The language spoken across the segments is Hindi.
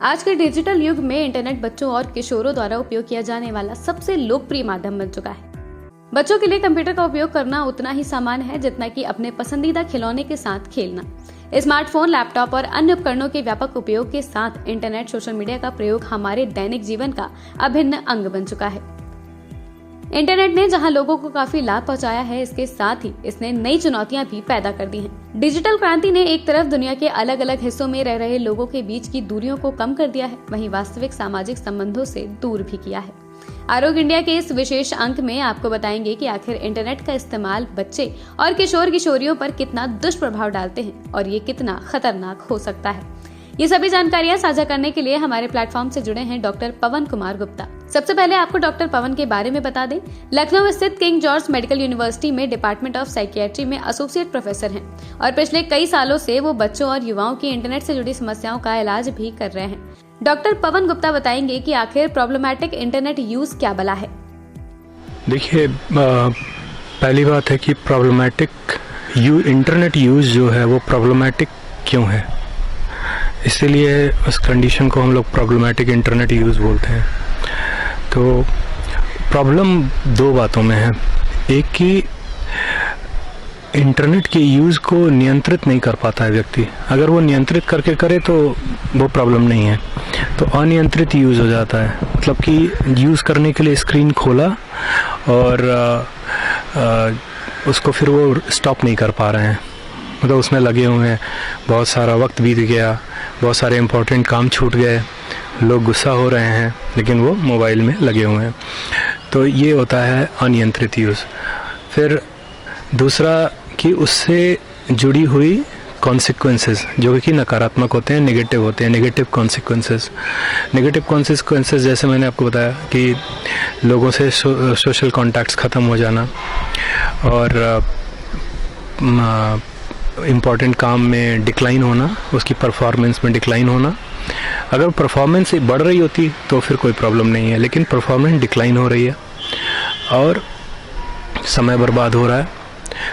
आज के डिजिटल युग में इंटरनेट बच्चों और किशोरों द्वारा उपयोग किया जाने वाला सबसे लोकप्रिय माध्यम बन चुका है। बच्चों के लिए कंप्यूटर का उपयोग करना उतना ही सामान्य है जितना कि अपने पसंदीदा खिलौने के साथ खेलना। स्मार्टफोन, लैपटॉप और अन्य उपकरणों के व्यापक उपयोग के साथ इंटरनेट, सोशल मीडिया का प्रयोग हमारे दैनिक जीवन का अभिन्न अंग बन चुका है। इंटरनेट ने जहां लोगों को काफी लाभ पहुंचाया है, इसके साथ ही इसने नई चुनौतियां भी पैदा कर दी हैं। डिजिटल क्रांति ने एक तरफ दुनिया के अलग अलग हिस्सों में रह रहे लोगों के बीच की दूरियों को कम कर दिया है, वहीं वास्तविक सामाजिक संबंधों से दूर भी किया है। आरोग्य इंडिया के इस विशेष अंक में आपको बताएंगे कि आखिर इंटरनेट का इस्तेमाल बच्चे और किशोर किशोरियों पर कितना दुष्प्रभाव डालते हैं और ये कितना खतरनाक हो सकता है। ये सभी जानकारियां साझा करने के लिए हमारे प्लेटफॉर्म से जुड़े हैं डॉक्टर पवन कुमार गुप्ता। सबसे पहले आपको डॉक्टर पवन के बारे में बता दें। लखनऊ स्थित किंग जॉर्ज मेडिकल यूनिवर्सिटी में डिपार्टमेंट ऑफ साइकियाट्री में एसोसिएट प्रोफेसर हैं और पिछले कई सालों से वो बच्चों और युवाओं की इंटरनेट से जुड़ी समस्याओं का इलाज भी कर रहे हैं। डॉक्टर पवन गुप्ता बताएंगे कि आखिर प्रॉब्लमैटिक इंटरनेट यूज क्या बला है। देखिए, पहली बात है कि प्रॉब्लमैटिक इंटरनेट यूज जो है वो प्रॉब्लमैटिक क्यों है, इसीलिए उस कंडीशन को हम लोग प्रॉब्लमैटिक इंटरनेट यूज़ बोलते हैं। तो प्रॉब्लम दो बातों में है। एक कि इंटरनेट के यूज़ को नियंत्रित नहीं कर पाता है व्यक्ति। अगर वो नियंत्रित करके करे तो वो प्रॉब्लम नहीं है, तो अनियंत्रित यूज़ हो जाता है। मतलब कि यूज़ करने के लिए स्क्रीन खोला और उसको फिर वो स्टॉप नहीं कर पा रहे हैं, मतलब उसमें लगे हुए हैं, बहुत सारा वक्त बीत गया, बहुत सारे इम्पोर्टेंट काम छूट गए, लोग गुस्सा हो रहे हैं लेकिन वो मोबाइल में लगे हुए हैं। तो ये होता है अनियंत्रित यूज़। फिर दूसरा कि उससे जुड़ी हुई कॉन्सिक्वेंसेस जो कि नकारात्मक होते हैं, नेगेटिव होते हैं, नेगेटिव कॉन्सिक्वेंसेस। नेगेटिव कॉन्सिक्वेंसेस जैसे मैंने आपको बताया कि लोगों से सोशल कॉन्टैक्ट्स ख़त्म हो जाना और इम्पॉर्टेंट काम में डिक्लाइन होना, उसकी परफॉर्मेंस में डिक्लाइन होना। अगर परफॉर्मेंस बढ़ रही होती तो फिर कोई प्रॉब्लम नहीं है, लेकिन परफॉर्मेंस डिक्लाइन हो रही है और समय बर्बाद हो रहा है।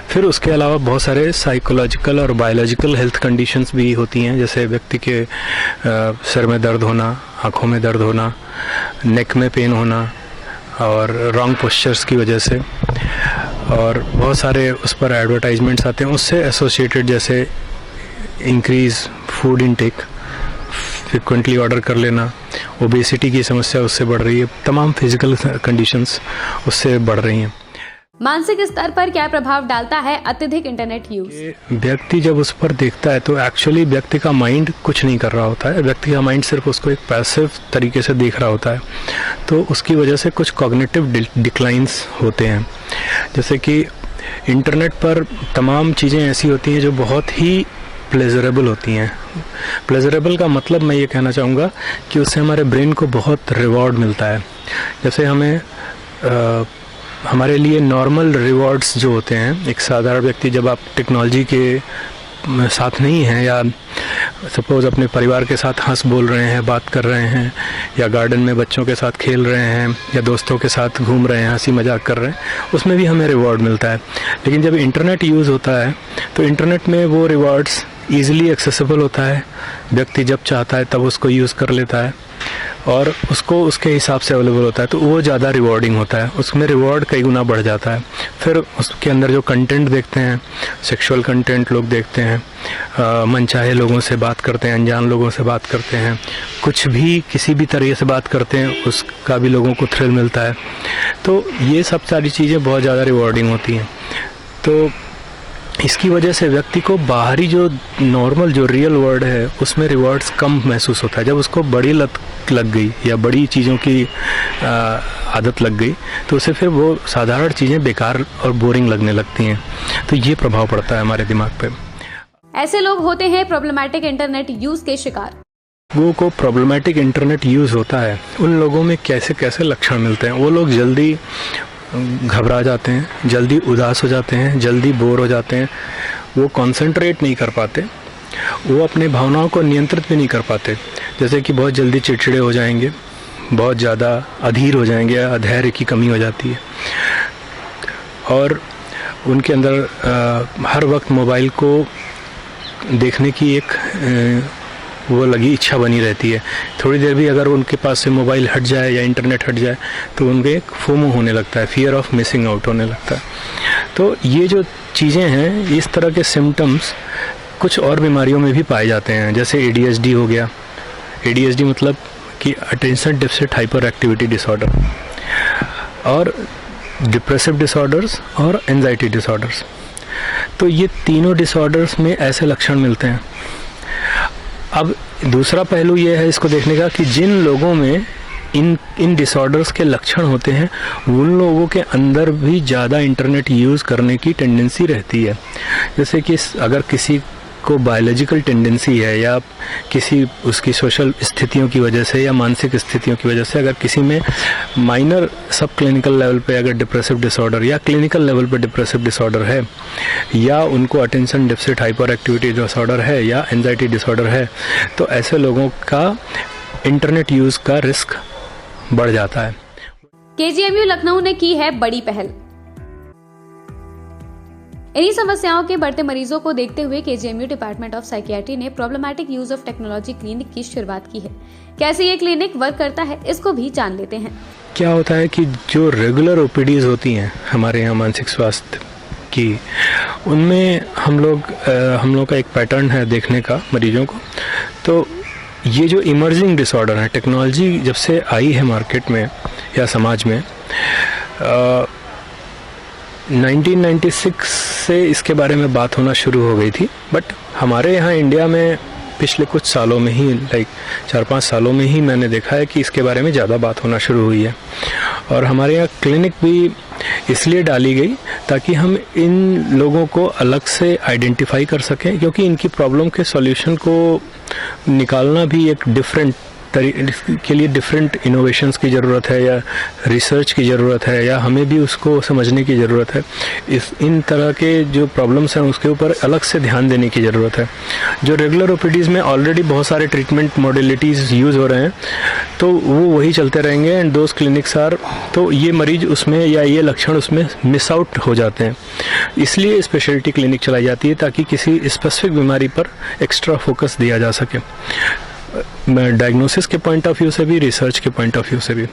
फिर उसके अलावा बहुत सारे साइकोलॉजिकल और बायोलॉजिकल हेल्थ कंडीशंस भी होती हैं, जैसे व्यक्ति के सिर में दर्द होना, आँखों में दर्द होना, नेक में पेन होना और रॉन्ग पोस्चर्स की वजह से, और बहुत सारे उस पर एडवर्टाइजमेंट्स आते हैं उससे एसोसिएटेड, जैसे increase food intake, frequently order कर लेना, ओबेसिटी की समस्या उससे बढ़ रही है, तमाम फिजिकल कंडीशंस उससे बढ़ रही हैं। मानसिक स्तर पर क्या प्रभाव डालता है अत्यधिक इंटरनेट यूज? व्यक्ति जब उस पर देखता है तो एक्चुअली व्यक्ति का माइंड कुछ नहीं कर रहा होता है, व्यक्ति का माइंड सिर्फ उसको एक पैसिव तरीके से देख रहा होता है। तो उसकी वजह से कुछ कॉग्निटिव डिक्लाइंस होते हैं। जैसे कि इंटरनेट पर तमाम चीज़ें ऐसी होती हैं जो बहुत ही प्लेजरेबल होती हैं। प्लेजरेबल का मतलब मैं ये कहना चाहूँगा कि उससे हमारे ब्रेन को बहुत रिवॉर्ड मिलता है। जैसे हमें हमारे लिए नॉर्मल रिवॉर्ड्स जो होते हैं, एक साधारण व्यक्ति जब आप टेक्नोलॉजी के साथ नहीं हैं या सपोज़ अपने परिवार के साथ हंस बोल रहे हैं, बात कर रहे हैं, या गार्डन में बच्चों के साथ खेल रहे हैं, या दोस्तों के साथ घूम रहे हैं, हंसी मजाक कर रहे हैं, उसमें भी हमें रिवॉर्ड मिलता है। लेकिन जब इंटरनेट यूज़ होता है तो इंटरनेट में वो रिवॉर्ड्स ईज़िली एक्सेसिबल होता है, व्यक्ति जब चाहता है तब उसको यूज़ कर लेता है और उसको उसके हिसाब से अवेलेबल होता है, तो वो ज़्यादा रिवॉर्डिंग होता है, उसमें रिवॉर्ड कई गुना बढ़ जाता है। फिर उसके अंदर जो कंटेंट देखते हैं, सेक्सुअल कंटेंट लोग देखते हैं, मनचाहे लोगों से बात करते हैं, अनजान लोगों से बात करते हैं, कुछ भी किसी भी तरीके से बात करते हैं, उसका भी लोगों को थ्रिल मिलता है। तो ये सब सारी चीज़ें बहुत ज़्यादा रिवॉर्डिंग होती हैं। तो इसकी वजह से व्यक्ति को बाहरी जो नॉर्मल जो रियल वर्ल्ड है उसमें रिवॉर्ड्स कम महसूस होता है। जब उसको बड़ी लत लग गई या बड़ी चीज़ों की आदत लग गई तो उसे फिर वो साधारण चीज़ें बेकार और बोरिंग लगने लगती हैं। तो ये प्रभाव पड़ता है हमारे दिमाग पे। ऐसे लोग होते हैं प्रॉब्लमैटिक इंटरनेट यूज के शिकार। लोगों को प्रॉब्लमैटिक इंटरनेट यूज़ होता है, उन लोगों में कैसे कैसे लक्षण मिलते हैं। वो लोग जल्दी घबरा जाते हैं, जल्दी उदास हो जाते हैं, जल्दी बोर हो जाते हैं, वो कंसंट्रेट नहीं कर पाते, वो अपने भावनाओं को नियंत्रित भी नहीं कर पाते। जैसे कि बहुत जल्दी चिड़चिड़े हो जाएंगे, बहुत ज़्यादा अधीर हो जाएंगे, धैर्य की कमी हो जाती है और उनके अंदर हर वक्त मोबाइल को देखने की एक वो लगी इच्छा बनी रहती है। थोड़ी देर भी अगर उनके पास से मोबाइल हट जाए या इंटरनेट हट जाए तो उनके एक फोमो होने लगता है, फियर ऑफ मिसिंग आउट होने लगता है। तो ये जो चीज़ें हैं, इस तरह के सिम्टम्स कुछ और बीमारियों में भी पाए जाते हैं, जैसे ADHD हो गया। ADHD मतलब कि attention deficit hyper activity disorder, और डिप्रेसिव डिसऑर्डर्स और एंजाइटी डिसऑर्डर्स। तो ये तीनों डिसऑर्डर्स में ऐसे लक्षण मिलते हैं। अब दूसरा पहलू ये है इसको देखने का कि जिन लोगों में इन डिसऑर्डर्स के लक्षण होते हैं उन लोगों के अंदर भी ज़्यादा इंटरनेट यूज़ करने की टेंडेंसी रहती है। जैसे कि अगर किसी को बायोलॉजिकल टेंडेंसी है या किसी उसकी सोशल स्थितियों की वजह से या मानसिक स्थितियों की वजह से अगर किसी में माइनर सब क्लिनिकल लेवल पे अगर डिप्रेसिव डिसऑर्डर या क्लिनिकल लेवल पे डिप्रेसिव डिसऑर्डर है, या उनको attention deficit hyper activity disorder है या एंजाइटी डिसऑर्डर है, तो ऐसे लोगों का इंटरनेट यूज़ का रिस्क बढ़ जाता है। KGMU लखनऊ ने की है बड़ी पहल। इन्हीं समस्याओं के बढ़ते मरीजों को देखते हुए KGMU डिपार्टमेंट ऑफ साइकियाट्री ने problematic use of technology clinic की शुरुआत की है। कैसे ये क्लिनिक वर्क करता है इसको भी जान लेते हैं। क्या होता है कि जो रेगुलर OPDs होती हैं हमारे यहाँ मानसिक स्वास्थ्य की, उनमें हम लोग का एक पैटर्न है देखने का मरीजों को। तो ये जो इमर्जिंग डिसऑर्डर है, टेक्नोलॉजी जब से आई है मार्केट में या समाज में, 1996 से इसके बारे में बात होना शुरू हो गई थी, बट हमारे यहाँ इंडिया में पिछले कुछ सालों में ही 4-5 सालों में ही मैंने देखा है कि इसके बारे में ज़्यादा बात होना शुरू हुई है। और हमारे यहाँ क्लिनिक भी इसलिए डाली गई ताकि हम इन लोगों को अलग से आइडेंटिफाई कर सकें, क्योंकि इनकी प्रॉब्लम के सॉल्यूशन को निकालना भी एक डिफरेंट के लिए डिफरेंट इनोवेशंस की ज़रूरत है या रिसर्च की ज़रूरत है, या हमें भी उसको समझने की ज़रूरत है। इन तरह के जो प्रॉब्लम्स हैं उसके ऊपर अलग से ध्यान देने की ज़रूरत है। जो रेगुलर OPDs में ऑलरेडी बहुत सारे ट्रीटमेंट मॉडलिटीज़ यूज़ हो रहे हैं, तो वो वही चलते रहेंगे एंड दोज क्लिनिक्स आर, तो ये मरीज उसमें या ये लक्षण उसमें मिस आउट हो जाते हैं। इसलिए स्पेशलिटी क्लिनिक चलाई जाती है ताकि किसी स्पेसिफिक बीमारी पर एक्स्ट्रा फोकस दिया जा सके, डायग्नोसिस के पॉइंट ऑफ व्यू से भी, रिसर्च के पॉइंट ऑफ व्यू से भी।